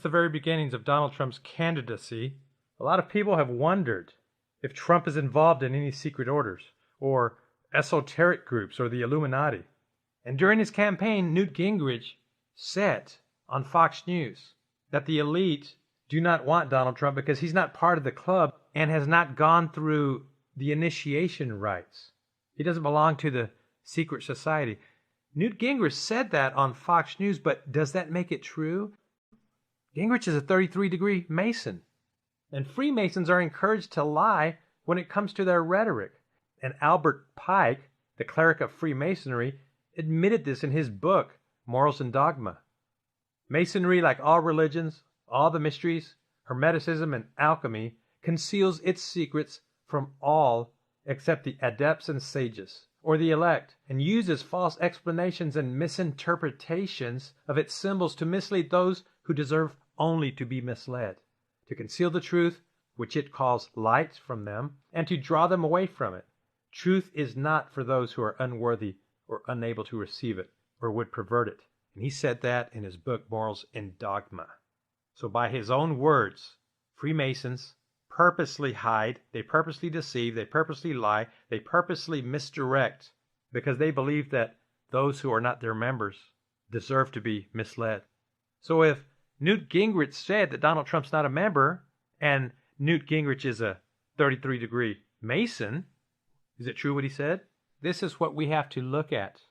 The very beginnings of Donald Trump's candidacy, a lot of people have wondered if Trump is involved in any secret orders or esoteric groups or the Illuminati. And during his campaign, Newt Gingrich said on Fox News that the elite do not want Donald Trump because he's not part of the club and has not gone through the initiation rites. He doesn't belong to the secret society. Newt Gingrich said that on Fox News, but does that make it true? Gingrich is a 33-degree Mason, and Freemasons are encouraged to lie when it comes to their rhetoric. And Albert Pike, the cleric of Freemasonry, admitted this in his book, Morals and Dogma. Masonry, like all religions, all the mysteries, Hermeticism, and alchemy, conceals its secrets from all except the adepts and sages, or the elect, and uses false explanations and misinterpretations of its symbols to mislead those who deserve only to be misled, to conceal the truth, which it calls light, from them, and to draw them away from it. Truth is not for those who are unworthy or unable to receive it, or would pervert it. And he said that in his book, Morals and Dogma. So by his own words, Freemasons purposely hide, they purposely deceive, they purposely lie, they purposely misdirect, because they believe that those who are not their members deserve to be misled. So if Newt Gingrich said that Donald Trump's not a member, and Newt Gingrich is a 33-degree Mason, is it true what he said? This is what we have to look at.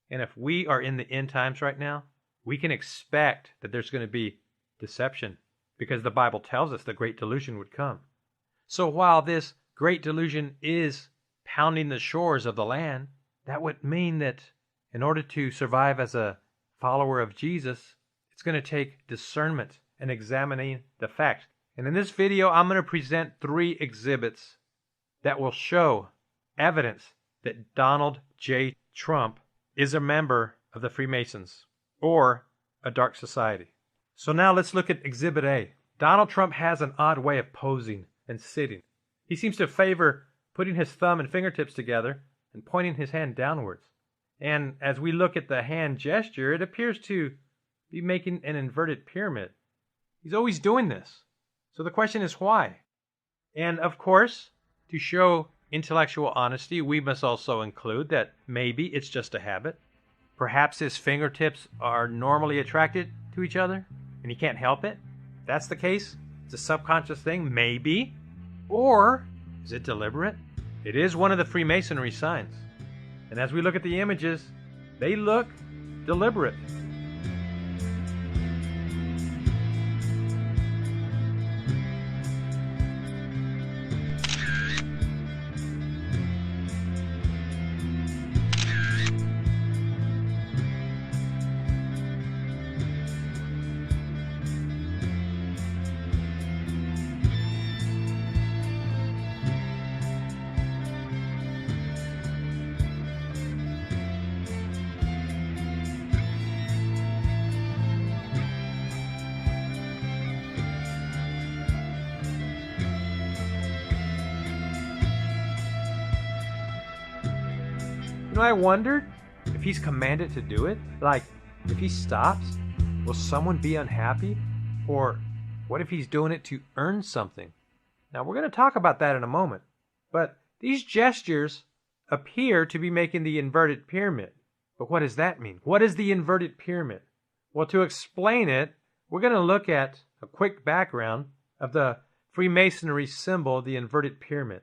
And if we are in the end times right now, we can expect that there's going to be deception, because the Bible tells us the great delusion would come. So while this great delusion is pounding the shores of the land, that would mean that in order to survive as a follower of Jesus, it's going to take discernment and examining the facts. And in this video, I'm going to present 3 exhibits that will show evidence that Donald J. Trump is a member of the Freemasons or a dark society. So now let's look at Exhibit A. Donald Trump has an odd way of posing and sitting. He seems to favor putting his thumb and fingertips together and pointing his hand downwards. And as we look at the hand gesture, it appears to be making an inverted pyramid. He's always doing this. So the question is why? And of course, to show intellectual honesty, we must also include that maybe it's just a habit. Perhaps his fingertips are normally attracted to each other and he can't help it. If that's the case, it's a subconscious thing, maybe. Or is it deliberate? It is one of the Freemasonry signs. And as we look at the images, they look deliberate. I wondered if he's commanded to do it. Like, if he stops, will someone be unhappy? Or what if he's doing it to earn something? Now, we're going to talk about that in a moment. But these gestures appear to be making the inverted pyramid. But what does that mean? What is the inverted pyramid? Well, to explain it, we're going to look at a quick background of the Freemasonry symbol, the inverted pyramid.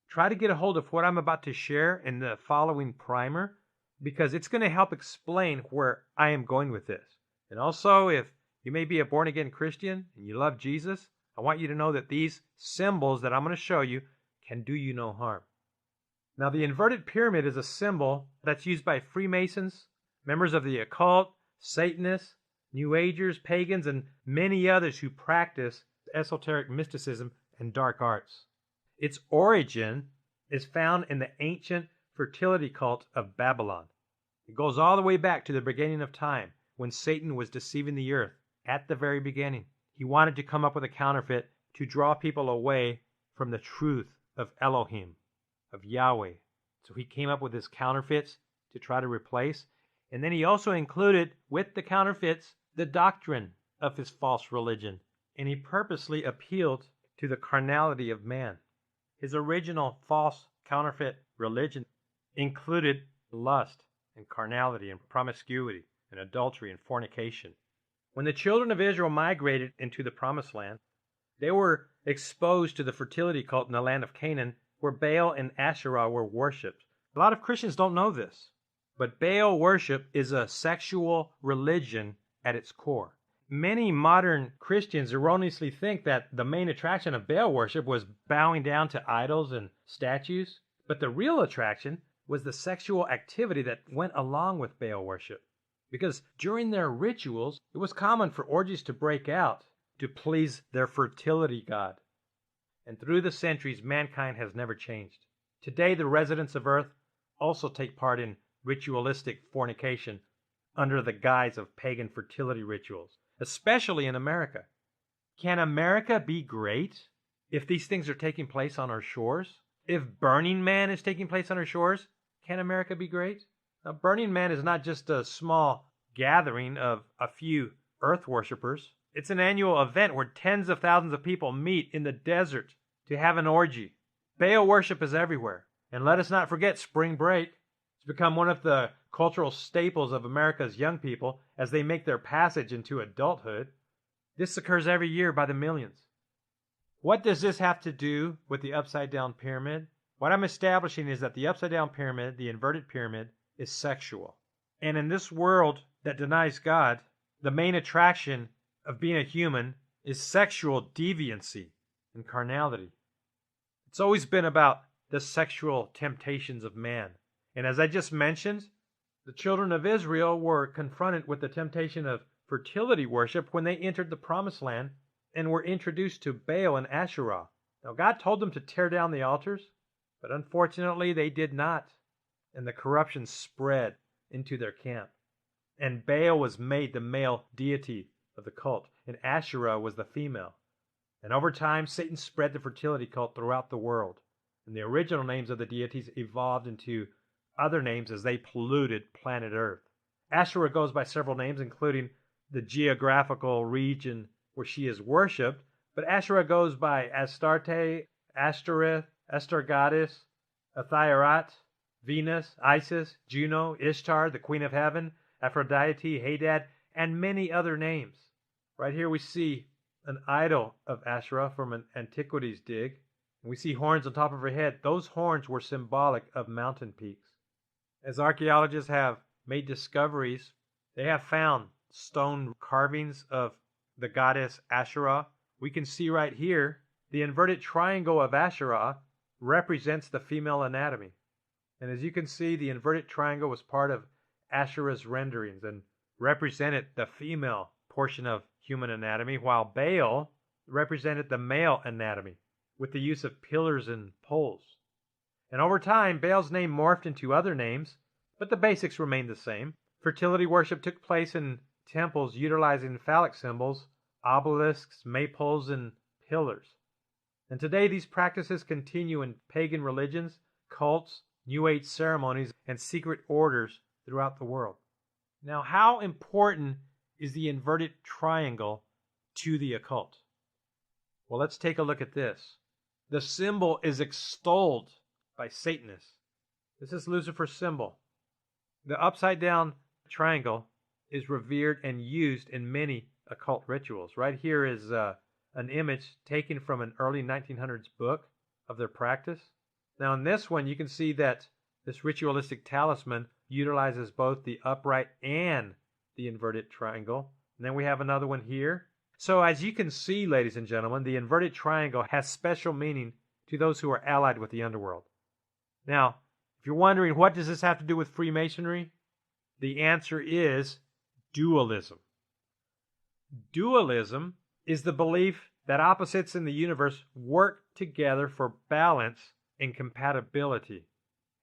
Try to get a hold of what I'm about to share in the following primer, because it's going to help explain where I am going with this. And also, if you may be a born-again Christian and you love Jesus, I want you to know that these symbols that I'm going to show you can do you no harm. Now, the inverted pyramid is a symbol that's used by Freemasons, members of the occult, Satanists, New Agers, pagans, and many others who practice esoteric mysticism and dark arts. Its origin is found in the ancient fertility cult of Babylon. It goes all the way back to the beginning of time, when Satan was deceiving the earth at the very beginning. He wanted to come up with a counterfeit to draw people away from the truth of Elohim, of Yahweh. So he came up with his counterfeits to try to replace. And then he also included with the counterfeits the doctrine of his false religion, and he purposely appealed to the carnality of man. His original false counterfeit religion included lust and carnality and promiscuity and adultery and fornication. When the children of Israel migrated into the Promised Land, they were exposed to the fertility cult in the land of Canaan, where Baal and Asherah were worshipped. A lot of Christians don't know this, but Baal worship is a sexual religion at its core. Many modern Christians erroneously think that the main attraction of Baal worship was bowing down to idols and statues, but the real attraction was the sexual activity that went along with Baal worship. Because during their rituals, it was common for orgies to break out to please their fertility god. And through the centuries, mankind has never changed. Today, the residents of Earth also take part in ritualistic fornication under the guise of pagan fertility rituals, especially in America. Can America be great if these things are taking place on our shores? If Burning Man is taking place on our shores, can America be great? Now, Burning Man is not just a small gathering of a few Earth worshippers. It's an annual event where tens of thousands of people meet in the desert to have an orgy. Baal worship is everywhere. And let us not forget spring break. It's become one of the cultural staples of America's young people as they make their passage into adulthood. This occurs every year by the millions. What does this have to do with the upside-down pyramid? What I'm establishing is that the upside-down pyramid, the inverted pyramid, is sexual. And in this world that denies God, the main attraction of being a human is sexual deviancy and carnality. It's always been about the sexual temptations of man. And as I just mentioned, the children of Israel were confronted with the temptation of fertility worship when they entered the Promised Land and were introduced to Baal and Asherah. Now, God told them to tear down the altars, but unfortunately they did not. And the corruption spread into their camp. And Baal was made the male deity of the cult, and Asherah was the female. And over time, Satan spread the fertility cult throughout the world. And the original names of the deities evolved into other names as they polluted planet Earth. Asherah goes by several names, including the geographical region where she is worshipped, but Asherah goes by Astarte, Ashtoreth, Astargatis, Athiarat, Venus, Isis, Juno, Ishtar, the Queen of Heaven, Aphrodite, Hadad, and many other names. Right here we see an idol of Asherah from an antiquities dig. We see horns on top of her head. Those horns were symbolic of mountain peaks. As archaeologists have made discoveries, they have found stone carvings of the goddess Asherah. We can see right here the inverted triangle of Asherah represents the female anatomy. And as you can see, the inverted triangle was part of Asherah's renderings and represented the female portion of human anatomy, while Baal represented the male anatomy with the use of pillars and poles. And over time, Baal's name morphed into other names, but the basics remained the same. Fertility worship took place in temples utilizing phallic symbols, obelisks, maypoles, and pillars. And today these practices continue in pagan religions, cults, New Age ceremonies, and secret orders throughout the world. Now, how important is the inverted triangle to the occult? Well, let's take a look at this. The symbol is extolled by Satanists. This is Lucifer's symbol. The upside-down triangle is revered and used in many occult rituals. Right here is an image taken from an early 1900s book of their practice. Now in this one, you can see that this ritualistic talisman utilizes both the upright and the inverted triangle. And then we have another one here. So as you can see, ladies and gentlemen, the inverted triangle has special meaning to those who are allied with the underworld. Now, if you're wondering what does this have to do with Freemasonry, the answer is dualism. Dualism is the belief that opposites in the universe work together for balance and compatibility.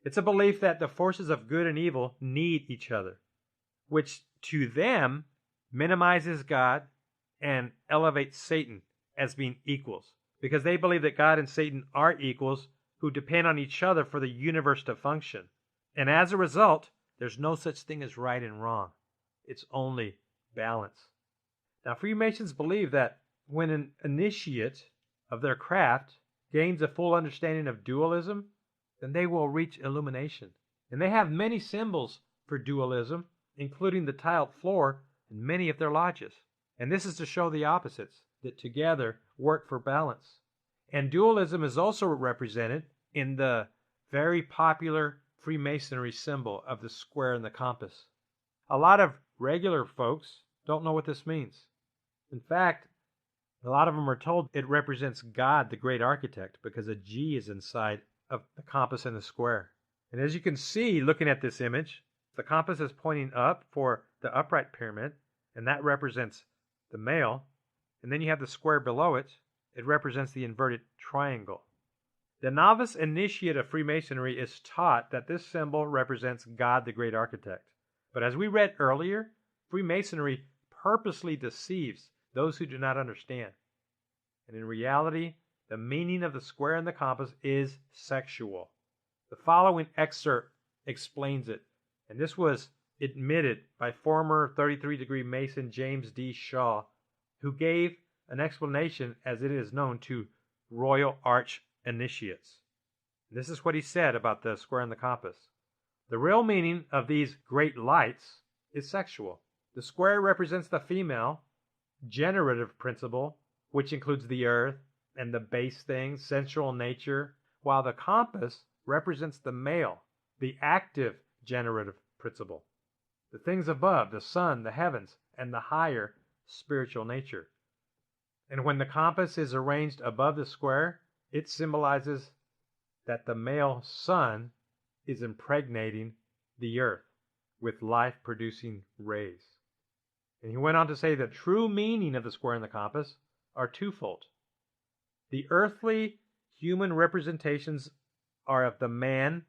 It's a belief that the forces of good and evil need each other, which to them minimizes God and elevates Satan as being equals, because they believe that God and Satan are equals who depend on each other for the universe to function. And as a result, there's no such thing as right and wrong. It's only balance. Now, Freemasons believe that when an initiate of their craft gains a full understanding of dualism, then they will reach illumination. And they have many symbols for dualism, including the tiled floor in many of their lodges. And this is to show the opposites that together work for balance. And dualism is also represented in the very popular Freemasonry symbol of the square and the compass. A lot of regular folks don't know what this means. In fact, a lot of them are told it represents God, the great architect, because a G is inside of the compass and the square. And as you can see, looking at this image, the compass is pointing up for the upright pyramid, and that represents the male. And then you have the square below it. It represents the inverted triangle. The novice initiate of Freemasonry is taught that this symbol represents God, the great architect. But as we read earlier, Freemasonry purposely deceives those who do not understand. And in reality, the meaning of the square and the compass is sexual. The following excerpt explains it, and this was admitted by former 33-degree Mason James D. Shaw, who gave an explanation as it is known to Royal Arch initiates. This is what he said about the square and the compass. The real meaning of these great lights is sexual. The square represents the female generative principle, which includes the earth and the base things, sensual nature, while the compass represents the male, the active generative principle, the things above, the sun, the heavens, and the higher spiritual nature. And when the compass is arranged above the square, it symbolizes that the male sun is impregnating the earth with life-producing rays. And he went on to say the true meaning of the square and the compass are twofold. The earthly human representations are of the man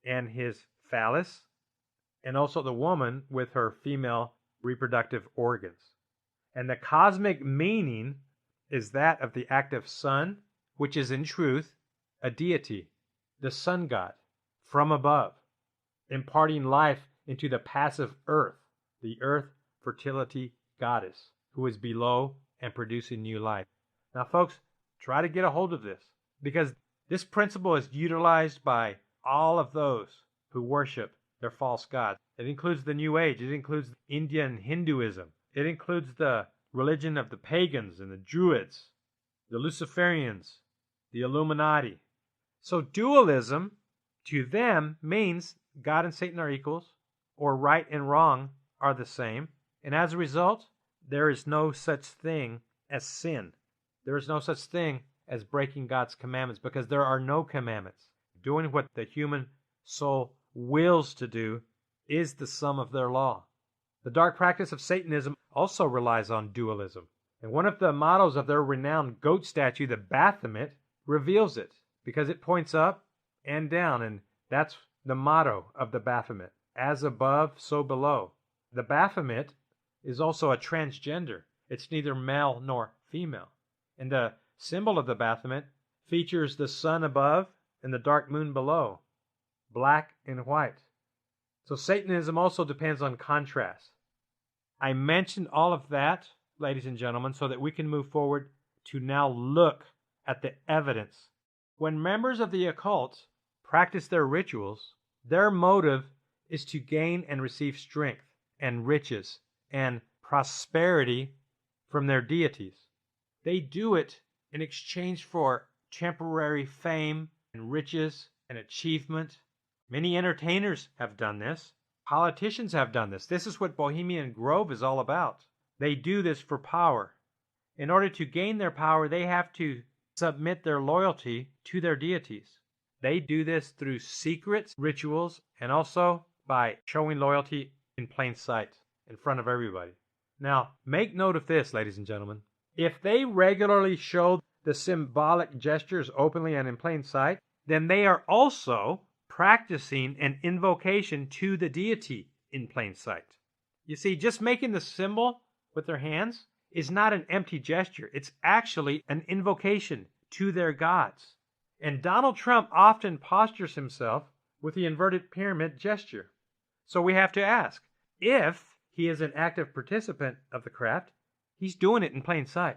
and his phallus, and also the woman with her female reproductive organs. And the cosmic meaning is that of the active sun, which is in truth a deity, the sun god, from above, imparting life into the passive earth, the earth fertility goddess, who is below and producing new life. Now, folks, try to get a hold of this, because this principle is utilized by all of those who worship their false gods. It includes the New Age. It includes Indian Hinduism. It includes the religion of the pagans and the Druids, the Luciferians, the Illuminati. So dualism, to them, means God and Satan are equals, or right and wrong are the same. And as a result, there is no such thing as sin. There is no such thing as breaking God's commandments, because there are no commandments. Doing what the human soul wills to do is the sum of their law. The dark practice of Satanism also relies on dualism. And one of the mottos of their renowned goat statue, the Baphomet, reveals it, because it points up and down, and that's the motto of the Baphomet. As above, so below. The Baphomet is also a transgender. It's neither male nor female. And the symbol of the Baphomet features the sun above and the dark moon below, black and white. So Satanism also depends on contrast. I mentioned all of that, ladies and gentlemen, so that we can move forward to now look at the evidence. When members of the occult practice their rituals, their motive is to gain and receive strength and riches and prosperity from their deities. They do it in exchange for temporary fame and riches and achievement. Many entertainers have done this. Politicians have done this. This is what Bohemian Grove is all about. They do this for power. In order to gain their power, they have to submit their loyalty to their deities. They do this through secret rituals and also by showing loyalty in plain sight, in front of everybody. Now, make note of this, ladies and gentlemen. If they regularly show the symbolic gestures openly and in plain sight, then they are also practicing an invocation to the deity in plain sight. You see, just making the symbol with their hands is not an empty gesture. It's actually an invocation to their gods. And Donald Trump often postures himself with the inverted pyramid gesture. So we have to ask, if he is an active participant of the craft, He's doing it in plain sight.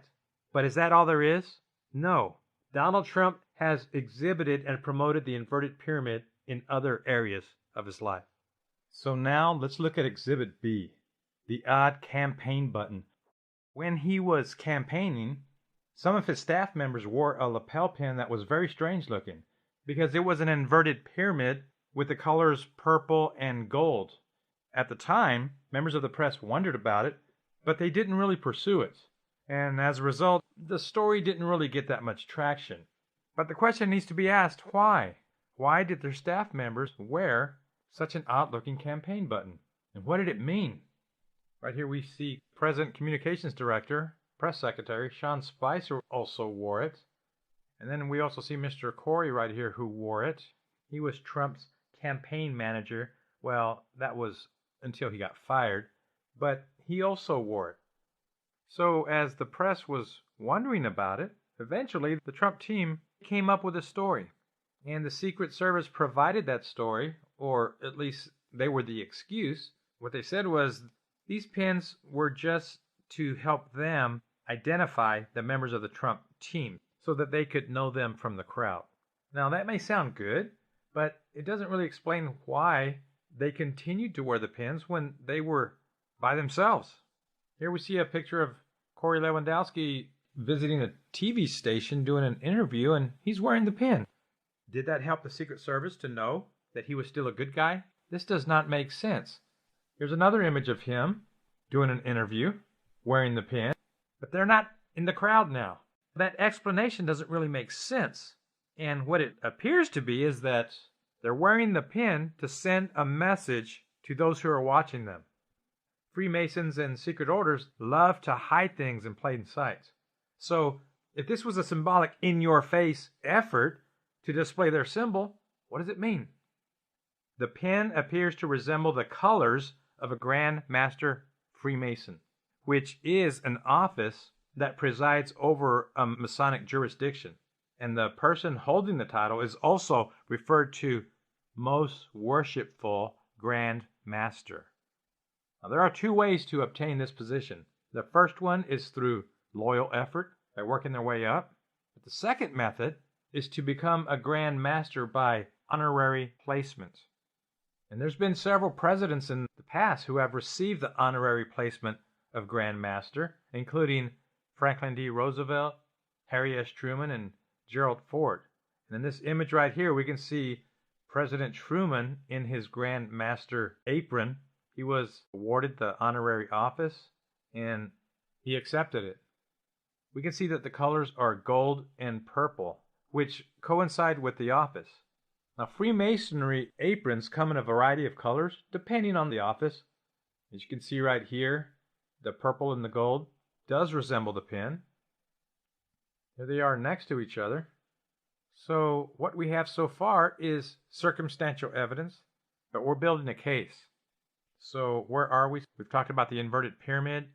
But is that all there is? No. Donald Trump has exhibited and promoted the inverted pyramid in other areas of his life. So now let's look at Exhibit B, the odd campaign button. When he was campaigning, some of his staff members wore a lapel pin that was very strange looking because it was an inverted pyramid with the colors purple and gold. At the time, members of the press wondered about it, but they didn't really pursue it. And as a result, the story didn't really get that much traction. But the question needs to be asked, why? Why did their staff members wear such an odd-looking campaign button? And what did it mean? Right here we see President Communications Director, Press Secretary Sean Spicer also wore it. And then we also see Mr. Corey right here who wore it. He was Trump's campaign manager. Well, that was until he got fired. But he also wore it. So as the press was wondering about it, eventually the Trump team came up with a story. And the Secret Service provided that story, or at least they were the excuse. What they said was these pins were just to help them identify the members of the Trump team so that they could know them from the crowd. Now that may sound good, but it doesn't really explain why they continued to wear the pins when they were by themselves. Here we see a picture of Corey Lewandowski visiting a TV station doing an interview, and he's wearing the pin. Did that help the Secret Service to know that he was still a good guy? This does not make sense. Here's another image of him doing an interview, wearing the pin, but they're not in the crowd now. That explanation doesn't really make sense. And what it appears to be is that they're wearing the pin to send a message to those who are watching them. Freemasons and secret orders love to hide things in plain sight. So if this was a symbolic in-your-face effort to display their symbol, what does it mean? The pin appears to resemble the colors of a Grand Master Freemason, which is an office that presides over a Masonic jurisdiction. And the person holding the title is also referred to Most Worshipful Grand Master. Now, there are two ways to obtain this position. The first one is through loyal effort, by working their way up. But the second method is to become a Grand Master by honorary placement. And there's been several presidents in the past who have received the honorary placement of Grand Master, including Franklin D. Roosevelt, Harry S. Truman, and Gerald Ford. And in this image right here, we can see President Truman in his Grand Master apron. He was awarded the honorary office, and he accepted it. We can see that the colors are gold and purple, which coincide with the office. Now, Freemasonry aprons come in a variety of colors, depending on the office. As you can see right here, the purple and the gold does resemble the pin. Here they are next to each other. So what we have so far is circumstantial evidence, but we're building a case. So where are we? We've talked about the inverted pyramid.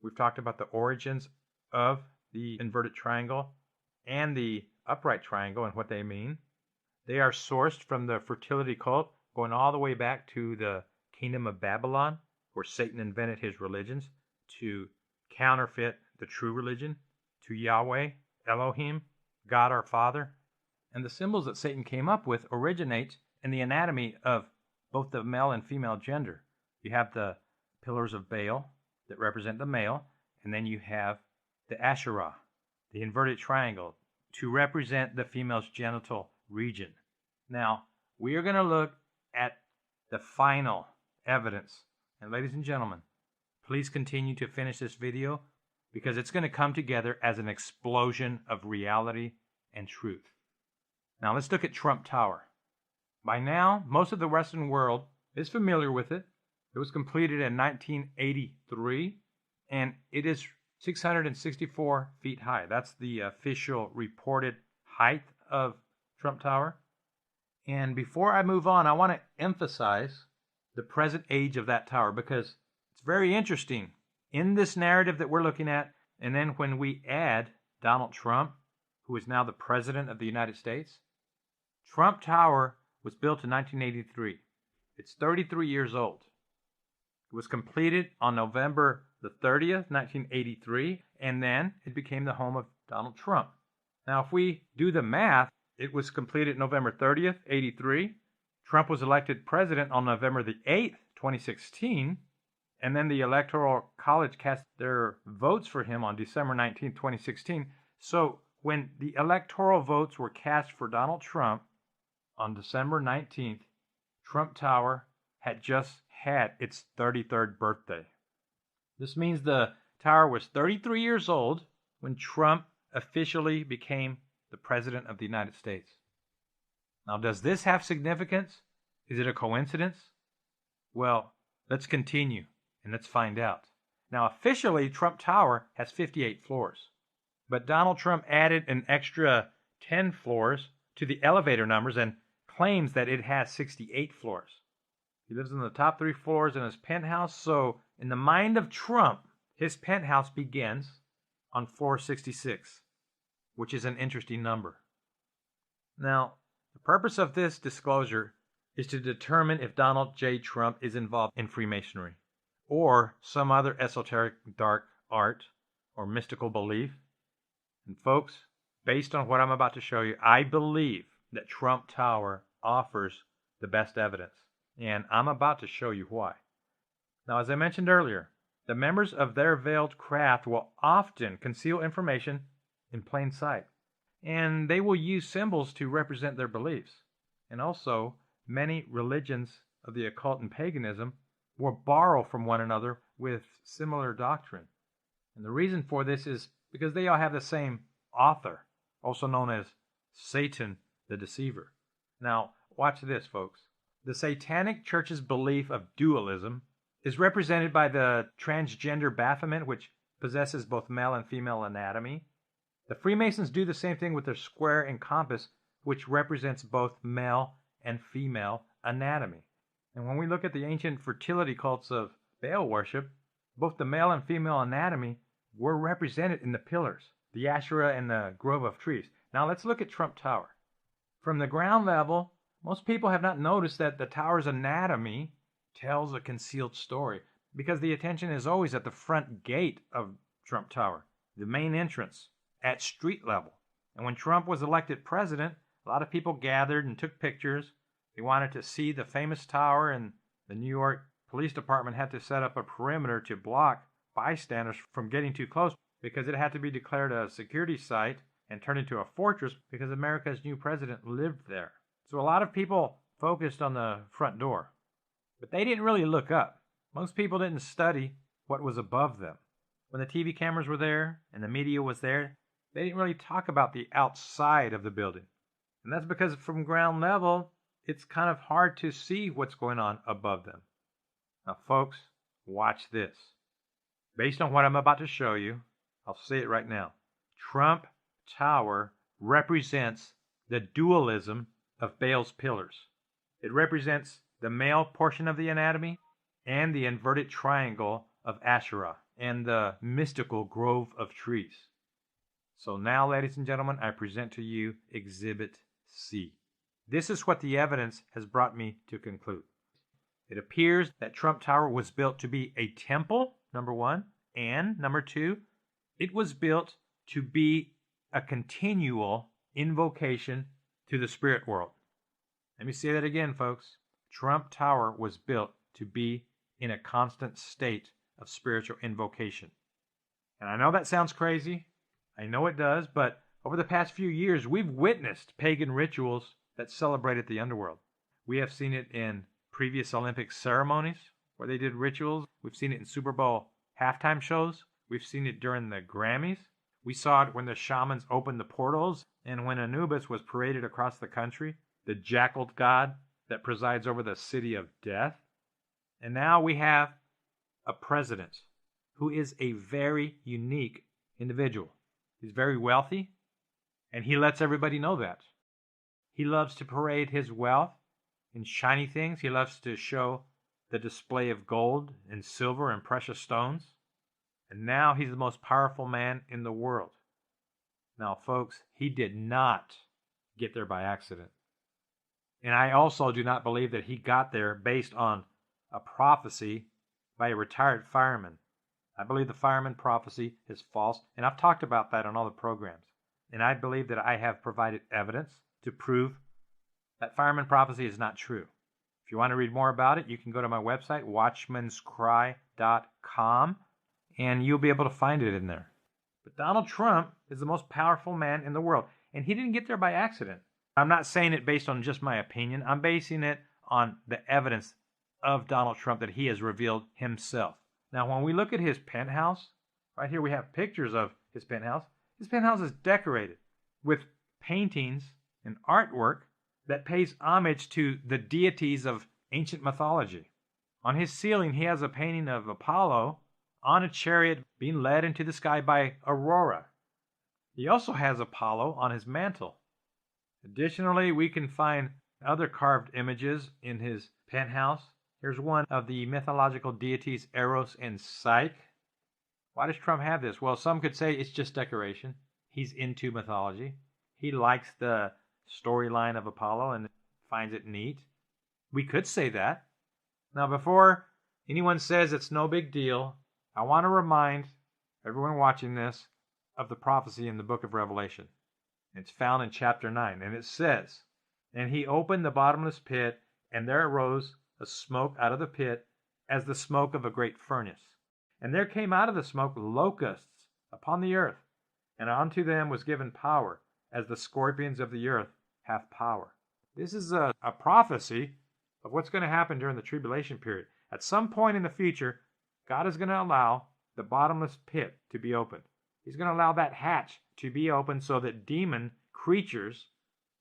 We've talked about the origins of the inverted triangle and the upright triangle and what they mean. They are sourced from the fertility cult, going all the way back to the kingdom of Babylon, where Satan invented his religions to counterfeit the true religion, to Yahweh, Elohim, God our Father. And the symbols that Satan came up with originate in the anatomy of both the male and female gender. You have the pillars of Baal that represent the male, and then you have the Asherah, the inverted triangle, to represent the female's genital region. Now, we are going to look at the final evidence. And ladies and gentlemen, please continue to finish this video because it's going to come together as an explosion of reality and truth. Now, let's look at Trump Tower. By now, most of the Western world is familiar with it. It was completed in 1983, and it is 664 feet high. That's the official reported height of Trump Tower. And before I move on, I want to emphasize the present age of that tower because it's very interesting in this narrative that we're looking at. And then when we add Donald Trump, who is now the President of the United States, Trump Tower was built in 1983. It's 33 years old. It was completed on November the 30th, 1983, and then it became the home of Donald Trump. Now, if we do the math, it was completed November 30th, 83. Trump was elected president on November the 8th, 2016, and then the Electoral College cast their votes for him on December 19th, 2016. So when the electoral votes were cast for Donald Trump on December 19th, Trump Tower had just had its 33rd birthday. This means the tower was 33 years old when Trump officially became the President of the United States. Now, does this have significance? Is it a coincidence? Well, let's continue and let's find out. Now, officially, Trump Tower has 58 floors, but Donald Trump added an extra 10 floors to the elevator numbers and claims that it has 68 floors. He lives in the top 3 floors in his penthouse, so in the mind of Trump, his penthouse begins on floor 66, which is an interesting number. Now, the purpose of this disclosure is to determine if Donald J. Trump is involved in Freemasonry or some other esoteric dark art or mystical belief. And folks, based on what I'm about to show you, I believe that Trump Tower offers the best evidence. And I'm about to show you why. Now, as I mentioned earlier, the members of their veiled craft will often conceal information in plain sight. And they will use symbols to represent their beliefs. And also, many religions of the occult and paganism will borrow from one another with similar doctrine. And the reason for this is because they all have the same author, also known as Satan the Deceiver. Now, watch this, folks. The Satanic Church's belief of dualism is represented by the transgender Baphomet, which possesses both male and female anatomy. The Freemasons do the same thing with their square and compass, which represents both male and female anatomy. And when we look at the ancient fertility cults of Baal worship, both the male and female anatomy were represented in the pillars, the Asherah and the grove of trees. Now let's look at Trump Tower. From the ground level, most people have not noticed that the tower's anatomy tells a concealed story because the attention is always at the front gate of Trump Tower, the main entrance, at street level. And when Trump was elected president, a lot of people gathered and took pictures. They wanted to see the famous tower, and the New York Police Department had to set up a perimeter to block bystanders from getting too close because it had to be declared a security site and turned into a fortress because America's new president lived there. So a lot of people focused on the front door, but they didn't really look up. Most people didn't study what was above them. When the TV cameras were there and the media was there, they didn't really talk about the outside of the building. And that's because from ground level, it's kind of hard to see what's going on above them. Now, folks, watch this. Based on what I'm about to show you, I'll say it right now. Trump Tower represents the dualism of Baal's pillars. It represents the male portion of the anatomy and the inverted triangle of Asherah and the mystical grove of trees. So now, ladies and gentlemen, I present to you Exhibit C. This is what the evidence has brought me to conclude. It appears that Trump Tower was built to be a temple, number one, and number two, it was built to be a continual invocation to the spirit world. Let me say that again, folks. Trump Tower was built to be in a constant state of spiritual invocation. And I know that sounds crazy. I know it does, but over the past few years, we've witnessed pagan rituals that celebrated the underworld. We have seen it in previous Olympic ceremonies where they did rituals. We've seen it in Super Bowl halftime shows. We've seen it during the Grammys. We saw it when the shamans opened the portals and when Anubis was paraded across the country, the jackal god that presides over the city of death. And now we have a president who is a very unique individual. He's very wealthy, and he lets everybody know that. He loves to parade his wealth in shiny things. He loves to show the display of gold and silver and precious stones. And now he's the most powerful man in the world. Now, folks, he did not get there by accident. And I also do not believe that he got there based on a prophecy by a retired fireman, I believe the fireman prophecy is false, and I've talked about that on all the programs. And I believe that I have provided evidence to prove that fireman prophecy is not true. If you want to read more about it, you can go to my website, watchmanscry.com, and you'll be able to find it in there. But Donald Trump is the most powerful man in the world, and he didn't get there by accident. I'm not saying it based on just my opinion. I'm basing it on the evidence of Donald Trump that he has revealed himself. Now, when we look at his penthouse, right here we have pictures of his penthouse. His penthouse is decorated with paintings and artwork that pays homage to the deities of ancient mythology. On his ceiling, he has a painting of Apollo on a chariot being led into the sky by Aurora. He also has Apollo on his mantle. Additionally, we can find other carved images in his penthouse. Here's one of the mythological deities Eros and Psyche. Why does Trump have this? Well, some could say it's just decoration. He's into mythology. He likes the storyline of Apollo and finds it neat. We could say that. Now, before anyone says it's no big deal, I want to remind everyone watching this of the prophecy in the book of Revelation. It's found in chapter 9, and it says, "And he opened the bottomless pit, and there arose a smoke out of the pit as the smoke of a great furnace. And there came out of the smoke locusts upon the earth, and unto them was given power, as the scorpions of the earth have power." This is a prophecy of what's going to happen during the tribulation period. At some point in the future, God is going to allow the bottomless pit to be opened. He's going to allow that hatch to be opened so that demon creatures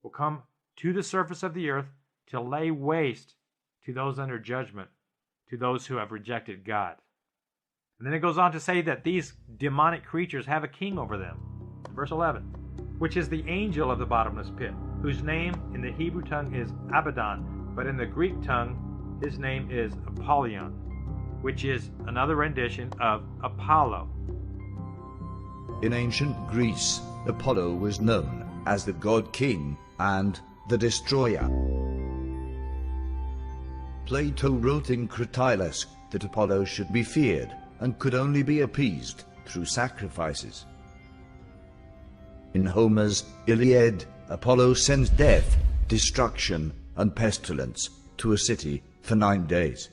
will come to the surface of the earth to lay waste to those under judgment, to those who have rejected God. And then it goes on to say that these demonic creatures have a king over them. Verse 11, which is the angel of the bottomless pit, whose name in the Hebrew tongue is Abaddon, but in the Greek tongue his name is Apollyon, which is another rendition of Apollo. In ancient Greece, Apollo was known as the god king and the destroyer. Plato wrote in Cratylus that Apollo should be feared and could only be appeased through sacrifices. In Homer's Iliad, Apollo sends death, destruction, and pestilence to a city for 9 days.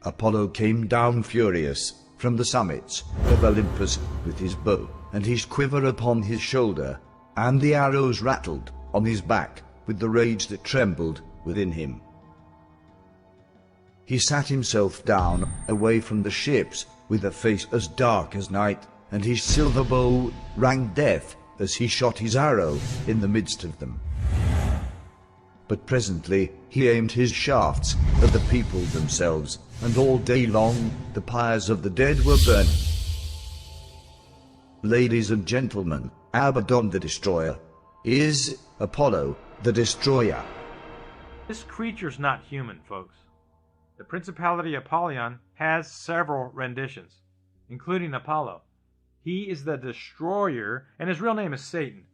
Apollo came down furious from the summits of Olympus with his bow and his quiver upon his shoulder, and the arrows rattled on his back with the rage that trembled within him. He sat himself down away from the ships with a face as dark as night, and his silver bow rang death as he shot his arrow in the midst of them. But presently he aimed his shafts at the people themselves, and all day long the pyres of the dead were burning. Ladies and gentlemen, Abaddon the Destroyer is Apollo the Destroyer. This creature's not human, folks. The principality Apollyon has several renditions, including Apollo. He is the destroyer, and his real name is Satan.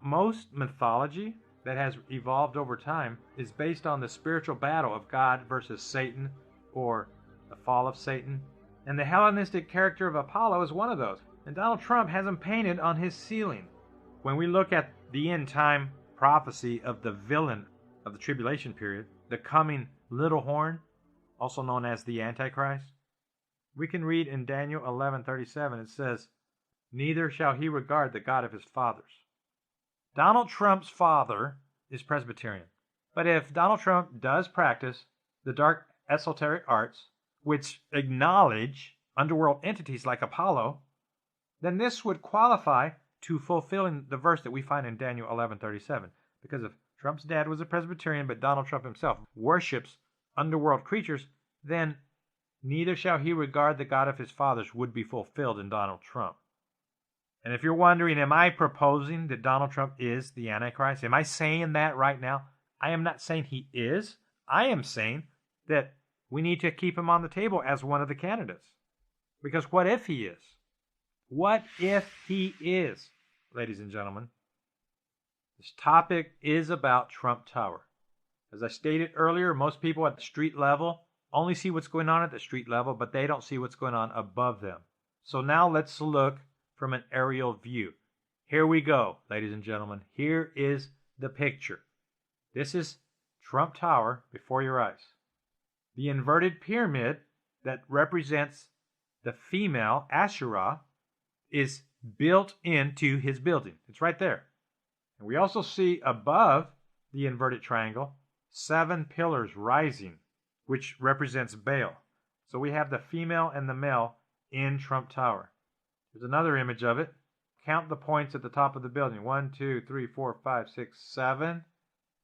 Most mythology that has evolved over time is based on the spiritual battle of God versus Satan, or the fall of Satan. And the Hellenistic character of Apollo is one of those. And Donald Trump has him painted on his ceiling. When we look at the end time prophecy of the villain of the tribulation period, the coming little horn, also known as the Antichrist, we can read in Daniel 11:37, it says, "Neither shall he regard the God of his fathers." Donald Trump's father is Presbyterian. But if Donald Trump does practice the dark esoteric arts, which acknowledge underworld entities like Apollo, then this would qualify to fulfilling the verse that we find in Daniel 11:37. Because if Trump's dad was a Presbyterian, but Donald Trump himself worships underworld creatures, then neither shall he regard the God of his fathers would be fulfilled in Donald Trump. And if you're wondering, am I proposing that Donald Trump is the Antichrist? Am I saying that right now? I am not saying he is. I am saying that we need to keep him on the table as one of the candidates. Because what if he is? What if he is, ladies and gentlemen? This topic is about Trump Tower. As I stated earlier, most people at the street level only see what's going on at the street level, but they don't see what's going on above them. So now let's look from an aerial view. Here we go, ladies and gentlemen. Here is the picture. This is Trump Tower before your eyes. The inverted pyramid that represents the female Asherah is built into his building. It's right there. And we also see above the inverted triangle 7 pillars rising, which represents Baal. So we have the female and the male in Trump Tower. There's another image of it. Count the points at the top of the building. 1, 2, 3, 4, 5, 6, 7.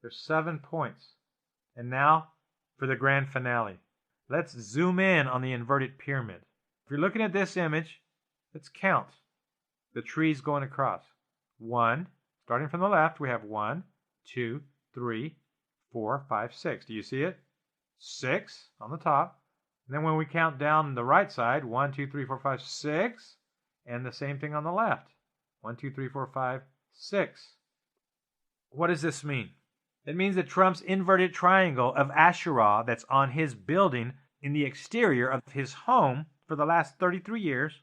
There's 7 points. And now for the grand finale. Let's zoom in on the inverted pyramid. If you're looking at this image, let's count the trees going across. 1, starting from the left, we have 1, 2, 3, 4, 5, 6. Do you see it? 6 on the top. And then when we count down the right side, 1, 2, 3, 4, 5, 6. And the same thing on the left. 1, 2, 3, 4, 5, 6. What does this mean? It means that Trump's inverted triangle of Asherah that's on his building in the exterior of his home for the last 33 years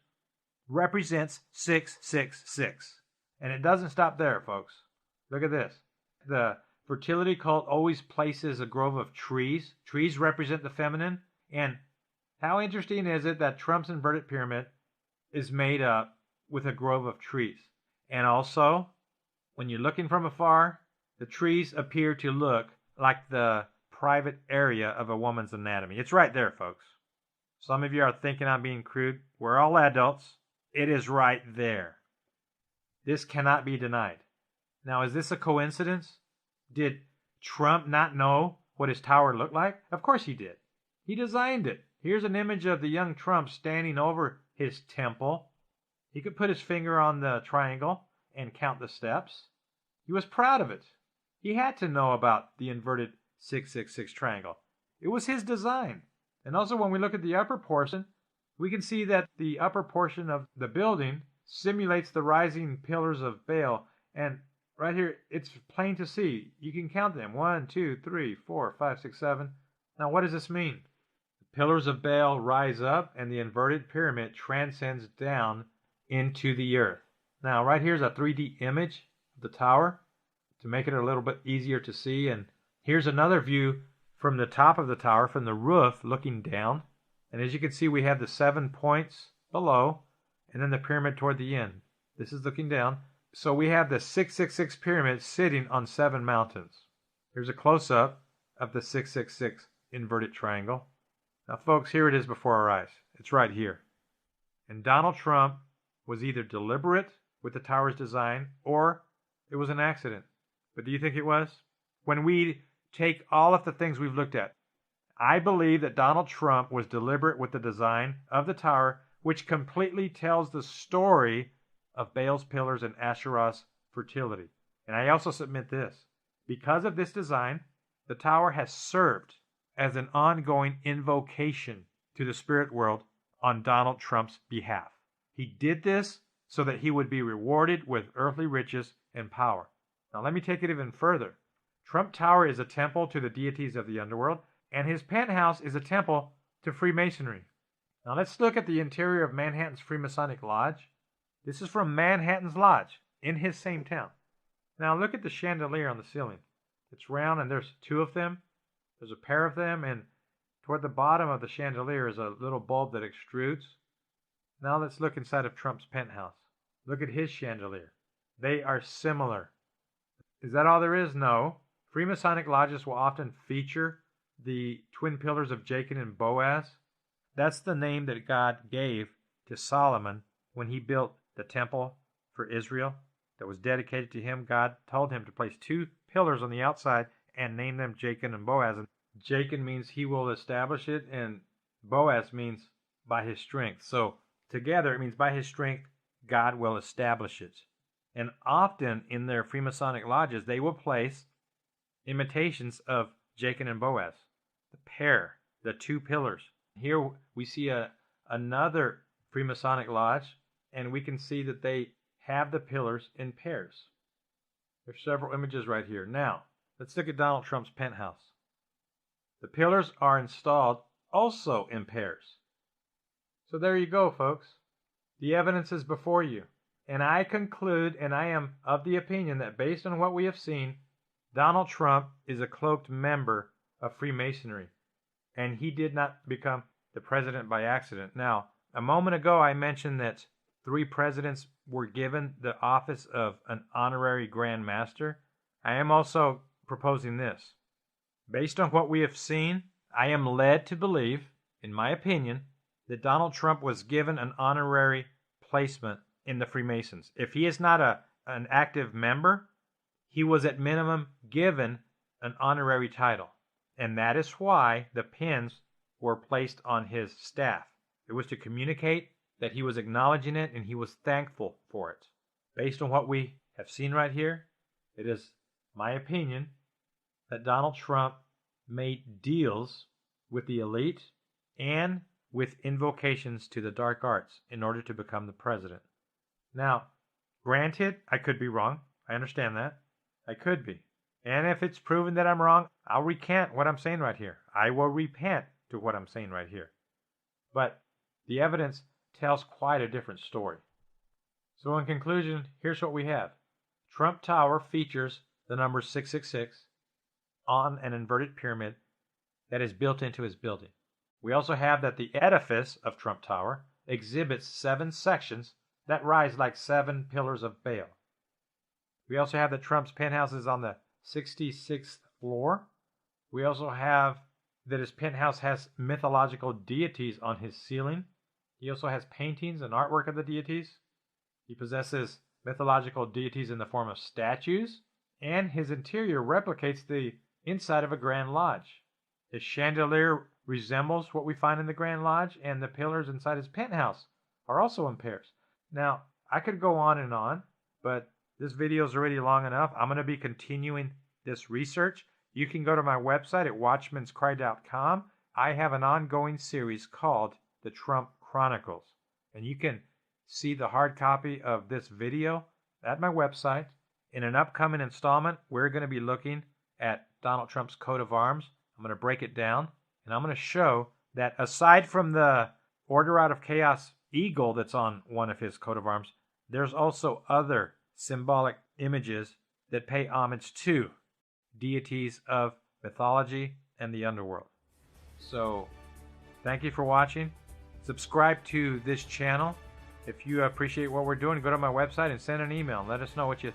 represents 666. And it doesn't stop there, folks. Look at this. The fertility cult always places a grove of trees. Trees represent the feminine. And how interesting is it that Trump's inverted pyramid is made up with a grove of trees? And also, when you're looking from afar, the trees appear to look like the private area of a woman's anatomy. It's right there, folks. Some of you are thinking I'm being crude. We're all adults. It is right there. This cannot be denied. Now, is this a coincidence? Did Trump not know what his tower looked like? Of course he did. He designed it. Here's an image of the young Trump standing over his temple. He could put his finger on the triangle and count the steps. He was proud of it. He had to know about the inverted 666 triangle. It was his design. And also when we look at the upper portion, we can see that the upper portion of the building simulates the rising pillars of Baal. And right here, it's plain to see. You can count them. 1, 2, 3, 4, 5, 6, 7. Now, what does this mean? The pillars of Baal rise up, and the inverted pyramid transcends down into the earth. Now, right here's a 3D image of the tower to make it a little bit easier to see. And here's another view from the top of the tower, from the roof, looking down. And as you can see, we have the 7 points below, and then the pyramid toward the end. This is looking down. So we have the 666 pyramid sitting on 7 mountains. Here's a close-up of the 666 inverted triangle. Now, folks, here it is before our eyes. It's right here. And Donald Trump was either deliberate with the tower's design or it was an accident. But do you think it was? When we take all of the things we've looked at, I believe that Donald Trump was deliberate with the design of the tower, which completely tells the story of Baal's pillars and Asherah's fertility. And I also submit this. Because of this design, the tower has served as an ongoing invocation to the spirit world on Donald Trump's behalf. He did this so that he would be rewarded with earthly riches and power. Now let me take it even further. Trump Tower is a temple to the deities of the underworld, and his penthouse is a temple to Freemasonry. Now let's look at the interior of Manhattan's Freemasonic Lodge. This is from Manhattan's Lodge in his same town. Now look at the chandelier on the ceiling. It's round and there's 2 of them. There's a pair of them, and toward the bottom of the chandelier is a little bulb that extrudes. Now let's look inside of Trump's penthouse. Look at his chandelier. They are similar. Is that all there is? No. Freemasonic lodges will often feature the twin pillars of Jachin and Boaz. That's the name that God gave to Solomon when he built the temple for Israel that was dedicated to him. God told him to place 2 pillars on the outside and name them Jachin and Boaz. And Jachin means he will establish it, and Boaz means by his strength. So together it means by his strength, God will establish it. And often in their Freemasonic lodges, they will place imitations of Jachin and Boaz, the pair, the 2 pillars. Here we see another Freemasonic lodge, and we can see that they have the pillars in pairs. There's several images right here. Now, let's look at Donald Trump's penthouse. The pillars are installed also impairs. So there you go, folks. The evidence is before you. And I conclude, and I am of the opinion that based on what we have seen, Donald Trump is a cloaked member of Freemasonry. And he did not become the president by accident. Now, a moment ago I mentioned that 3 presidents were given the office of an honorary Grand Master. I am also proposing this. Based on what we have seen, I am led to believe, in my opinion, that Donald Trump was given an honorary placement in the Freemasons. If he is not an active member, he was at minimum given an honorary title. And that is why the pins were placed on his staff. It was to communicate that he was acknowledging it and he was thankful for it. Based on what we have seen right here, it is my opinion that Donald Trump made deals with the elite and with invocations to the dark arts in order to become the president. Now, granted, I could be wrong. I understand that. I could be. And if it's proven that I'm wrong, I'll recant what I'm saying right here. I will repent to what I'm saying right here. But the evidence tells quite a different story. So in conclusion, here's what we have. Trump Tower features the number 666 on an inverted pyramid that is built into his building. We also have that the edifice of Trump Tower exhibits 7 sections that rise like 7 pillars of Baal. We also have that Trump's penthouse is on the 66th floor. We also have that his penthouse has mythological deities on his ceiling. He also has paintings and artwork of the deities. He possesses mythological deities in the form of statues, and his interior replicates the inside of a Grand Lodge. His chandelier resembles what we find in the Grand Lodge, and the pillars inside his penthouse are also in pairs. Now, I could go on, but this video is already long enough. I'm going to be continuing this research. You can go to my website at watchmanscry.com. I have an ongoing series called The Trump Chronicles, and you can see the hard copy of this video at my website. In an upcoming installment, we're going to be looking at Donald Trump's coat of arms. I'm going to break it down, and I'm going to show that aside from the Order Out of Chaos eagle that's on one of his coat of arms, there's also other symbolic images that pay homage to deities of mythology and the underworld. So, thank you for watching. Subscribe to this channel. If you appreciate what we're doing, go to my website and send an email and let us know what you